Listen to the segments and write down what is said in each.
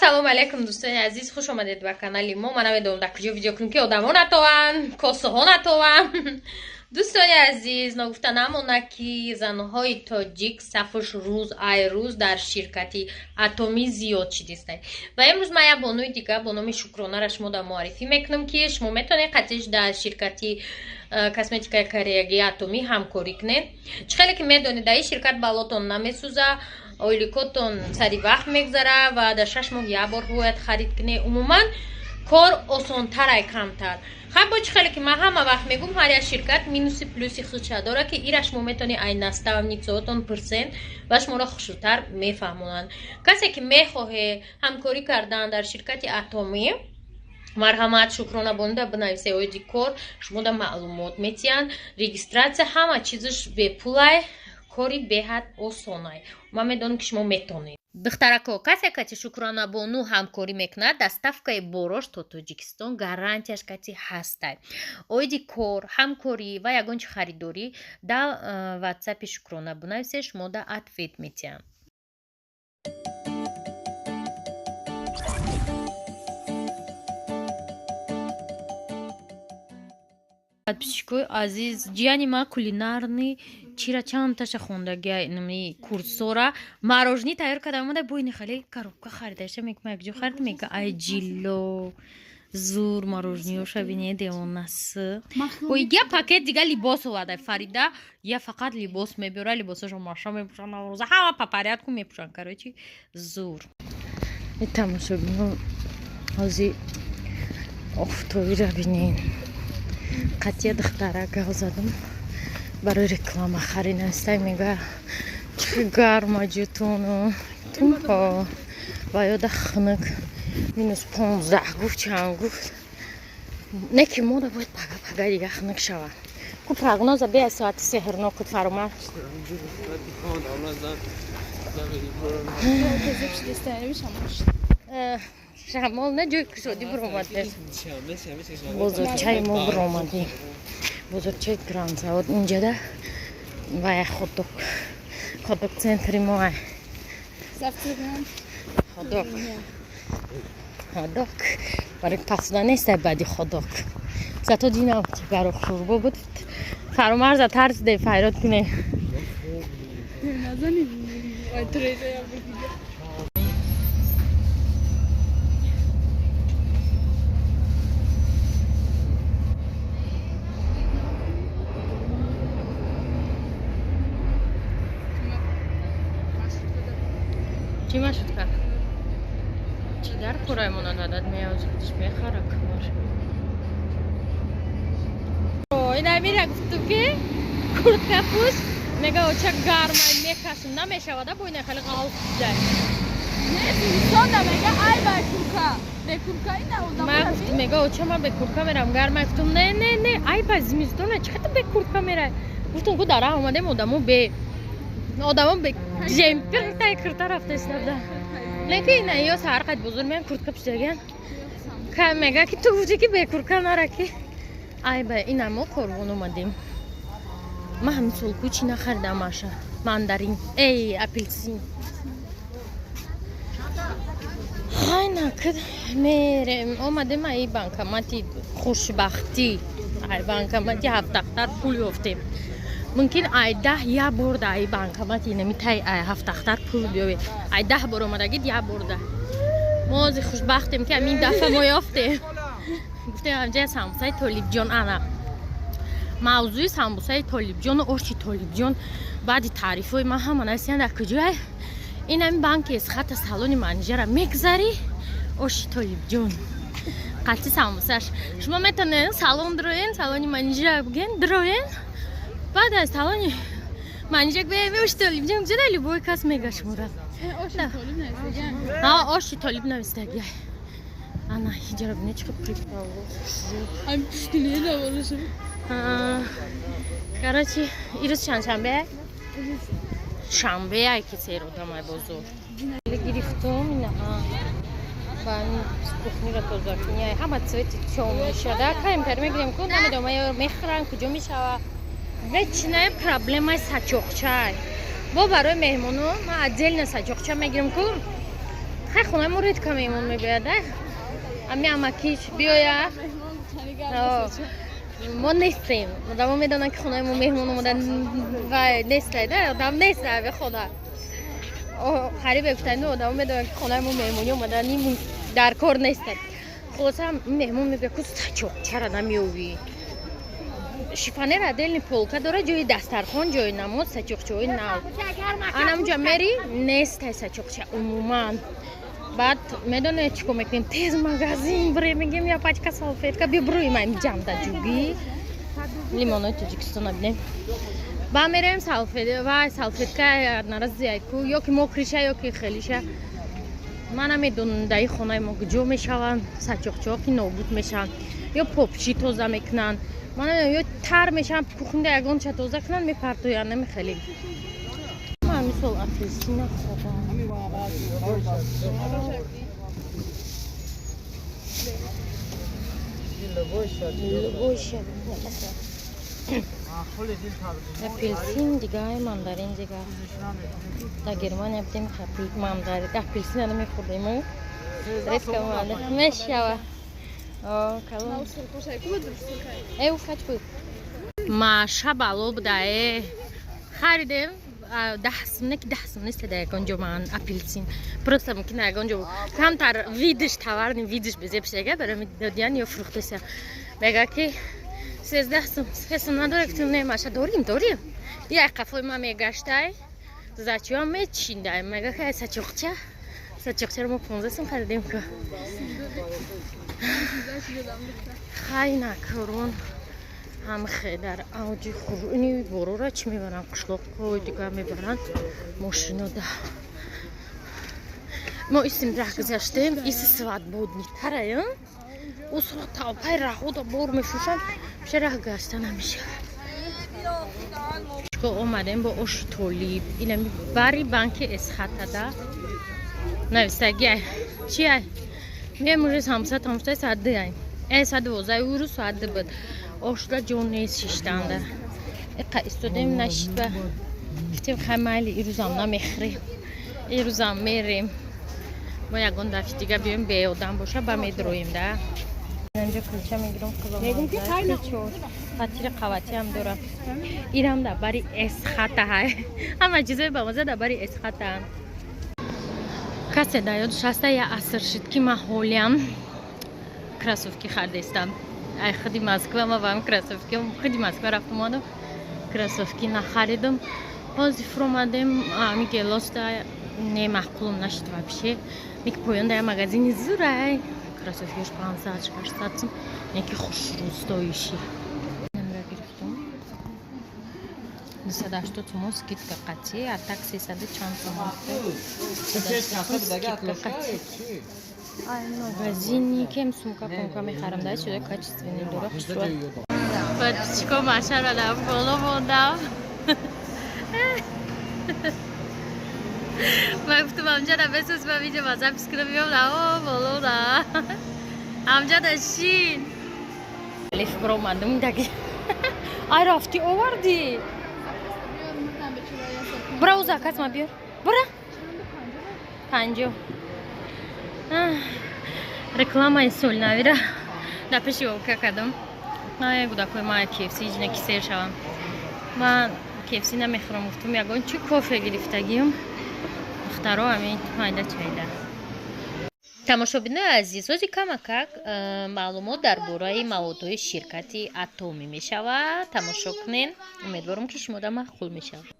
سلام علیکم دوستان عزیز، خوش آمدید به کانال ما. من نمیدونم در کجا ویدیو کنم که آدما نتوان کاسه ها نتوان. دوستان عزیز، نگفته نمونه که زنهای تاجیک صفش روز ای روز در شرکتی اتمی زیاد شدیستند و امروز من یه بانوی دیگه با نام شکرانه را شما در معرفی میکنم که شما میتونید قطعش در شرکتی کسمتیکای کارگری اتمی همکاری کنید. چخیلی که میدونید در این شرکت بالاتون نمیسوزه، اویلیکوتون سری وقت میگذره و در 6 ماه یه بار باید خرید کنید. عموما کار آسان‌تر ای کمتر. خب با چخیلی که من همه وقت میگم هر یک شرکت مینوسی پلوسی خودشه داره که ایرش شما میتونی این نسته و نیتساتون پرسنت و شما را خوشتر میفهمونن. کسی که میخواه همکاری کردن در شرکت اتمی مرحمت شکرانه بونده بنویسه اویدی کار شما در معلومات میتین رجیستراسیون همه چیزش به پولای کاری بهت آسانه. من میدونم که شما میتونید. دخترکو کسی که شکرانه بونو همکاری میکنه دستافکای بروش تو تاجیکستان گارانتیش کتی هسته. اویدی کار همکاری و یگانچه خریداری در واتساپ شکرانه بنویسه شما در اتویت میتین. подписчикой азиз ҷияни ма кулинарни чира чанд таша хондагия инами курсора мороженое тайёр карда омада боини хеле коробка харидаша мекма якҷо харид мека ай ҷилло зур мороженыёша бинед девонас я пакет дига либос оварда фарида я фақат либос мебиёра либосашо маша мепушан наврӯза ҳама по порядку мепушан короче зур тамошо бино ҳозир офтобиро бинед قطعه دختره گل زدم برای رکلام آخری نسته میگه چه گرمه جتون ها و یاد خنک مینوس 15 گفت چند گفت نه که ما باید پگه دیگه خنک شود که پرگنازه به ساعت سهرنا کد فرامر شمال نه جای کشودی برآمده بزرگچای ما برآمدیم بزرگچای گراند زود اینجا ده و خودک سنتری ما خودک برای پسوده نیست بعدی خودک زتا دینم که برای شوربه بود فرامرز ترس ده فیرات کنه نزنی چی ماشد که؟ چی در کورایمون نداد میازدش میخوره کمار این امیره گفتم که کرد کپوش میگه او چه گرمای میکشم نمیشوده بوینه خیلی غلط زد نه سیستان میگه ای با کورکا به کورکا اینه او من گفتم میگه او چه من به کورکا میرم گرمه گفتم نه ای با زمستانه چقدر به کورکا میره گفتم که داره آمده مودمو به آدمون به جمپر تای کرده رفته استفاده لیکن نه یا سر قد بزرگ میان کرد کپش دیگه که میگه که تو بودی که به کرد نره که ای با این ما قربون اومدیم ما هم سلکو چی نخریدم ماشه ماندارین ای اپلسین های نکد میرم اومدیم ای بانکماتی خوشبختی ای بانکماتی هفت اختر پول یافتیم ممکن ای 10 یا برده ای بانکماتی نمیتای ای هفت اختر پول بیاوی ای 10 بار اومدگید یا برده ما از خوشبختیم که این دفعه ما یافتیم گفتیم همجای سمبوسای طالب جان انا موضوع سمبوسای طالب جان و ارچی طالب جان بعد تعریف های ما همه نسیان در کجای این همین بانک از خط سالون منیجر میگذاری ارچی طالب جان قطعی سمبوساش شما میتونین سالون دروین سالون منیجر بگین دروین بعد از سالن منیجک به میوش طالب جان کجا دلی بوی کس میگه شما را آشی طالب نویسته آشی طالب نویسته گیه انا هیجرا بینه چه پریک هم پشتینه نوارشم کراچی ایروز چند شنبه شنبه ای که سیر آدم بزرگ گرفتم اینه من کخمی را توزاکنی همه سویت چون میشده کاریم میگیریم که نمیدونم میخورن کجا میشوه هیچ نه پرابلم ساچوخچای با برای مهمونو ما عدل نه ساچوخچا میگیریم که хай хонамон редка меҳмон мебиёяд ами амакиш биёя мо нестем одамо медонанд ки хонаи мо меҳмон омода ва нестад одам нест ами хона қарибе гуфтанд одамо медонанд ки хонаи мо меҳмонӣ омадани дар кор нестад хулоса меҳмон мебиёяд ку сачоқчара намеёвӣ шифонер отдельный полка дора ҷои дастархон ҷои намоз сачоқчаҳои нав анамҷа мери нестай сачоқча умуман баъд медонед чӣ кор мекунем тез магазин бирем мегем я пачка салфетка бибурӯем ам ҷамда ҷуби лимонои тоҷикистона бинем ба мерем салфетка наразиайку ё ки мокриша ё ки хелиша ман намедонам даи хонаи мо куҷо мешаванд сачоқчаҳо ки нобуд мешаванд ё попчи тоза мекунанд ман намедонам ё тар мешаванд пухнда ягонча тоза кунанд мепартоянд намехелем ман мисол апелсина хобам апельсин дигар мандарин дигар дар германия будем мандарин апельсин намехӯрдем резко мешава маша бало будае харидем 10 сум неки 10 сум нест дар ягон ҷо ман апельсин просто мумкина ягон ҷо камтар видиш товарни видиш безепшага барам додиян ё фрухтеса мега ки 13 сум 3 сум надора гуфтем не маша дорим як қафои ма мегаштай зачиам мечиндай мега ки сачоқчаро мо 15 сум харидем ку хай накрон ҳамхе дар авҷи хурӯни борора чӣ мебаранд қишлоқҳои дигар мебаранд мошинода мо истим рах гузаштем иси свободнитарая усро талпай раҳода бор мешушанд пиша рах гашта намешавад омадем бо оши толиб инами бари банки эсхатада навистагиай чиай мемӯжи самсатай саддиай 112 евро саатда буд ошда ҷон нест шиштанда иқа истодем нашида гуфтем хай майли ирӯзам намехӯрем ирӯзам мерем мо ягон дафъи дига биёем беодам боша ба медроем да инҷа кулча мегирам фатири қаватиам дорам ирам да бари эсхата ҳама чизои ба маза да бари эсхатаам касе да ёдш аста я аср шид ки ман ҳолиам кроссовки хардестам ай худи москва ма вам кроссовки худи москва рафтам одам кроссовки нахаридам ҳозир фромадем ами гелоста не маъқулум нашид вообще мик поёнда я магазини зурай кроссовкиш 500-600 сум неки хушрӯстоиши намра гирифтам 280 сум скидка қатъӣ а так 300 чанд сум скидка қатъӣ ай магазини кем сумка помка мехарам да чизе качественный дора хушро пачко машара да боло мондам ман гуфтам амҷада бесӯз ба видео ба запис кунам миём да боло да амҷада шин лиф бромадум даги ай рафти оварди бра у заказ ма биёр бра 50 рекламаи солнавира дар пеши вока кардам ман кӯдакои ма KFC ҷина ки сер шавам ман KFC намехӯрам гуфтам ягон чӣ кофе гирифтагиём духтаро ҳамин майда чайда тамошобинои азиз ҳози камакак маълумот дар бораи маводҳои ширкати атоми мешавад тамошо кунен умедворам ки шумода маъқул мешавад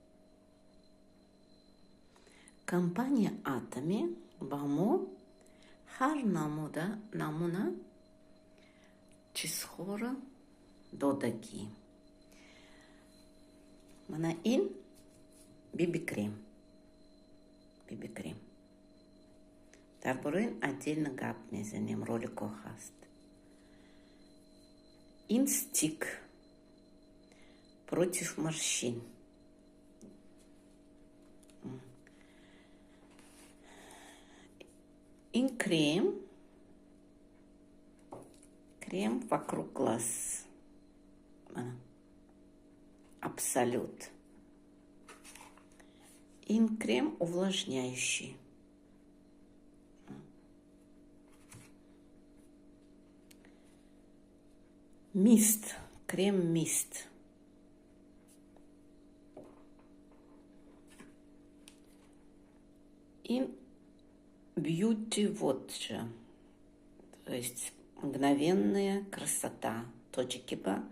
компания атоми ба мо ҳар намуна чизҳоро додагӣ мана ин бибикрем дар бораи ин отдельно гап мезанем ролико ҳаст ин стик против морщин ин крем вокруг глаз абсолют ин крем увлажняющий мист, крем-мист. И бьюти watcher, то есть мгновенная красота. Точки ба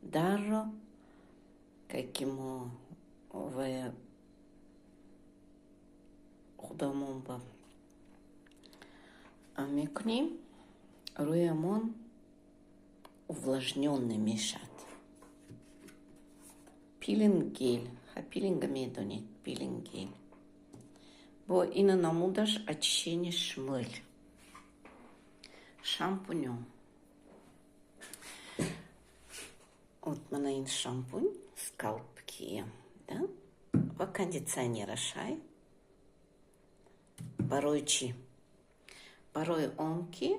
даро какимо в худомомба. Амикни руямон увлажненный мешат. Пилинг гель, пилинга медонит, пилинг гель. Бо ина намудаш очищение шмыль. Шампунем. Вот манаин шампунь, скалпки, да? Ва кондиционера шай. Баройчи. Барой онки.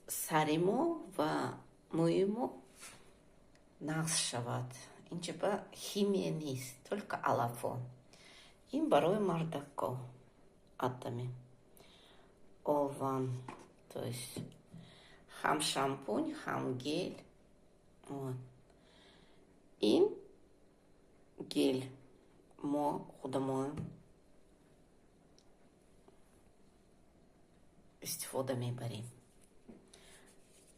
Саримо ва муимо нахшават. Инчеба химия низ, только алафо. Им барой мардако. Атами. Ован. То есть хам шампунь, хам гель. Вот. И гель. Мо худомою. Истифодами бари.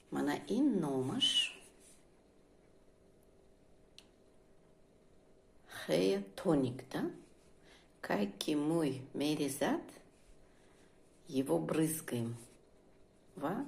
Мана ин номаш. Хея тоник, да? Кайки мой меризат. Его брызгаем. Ва?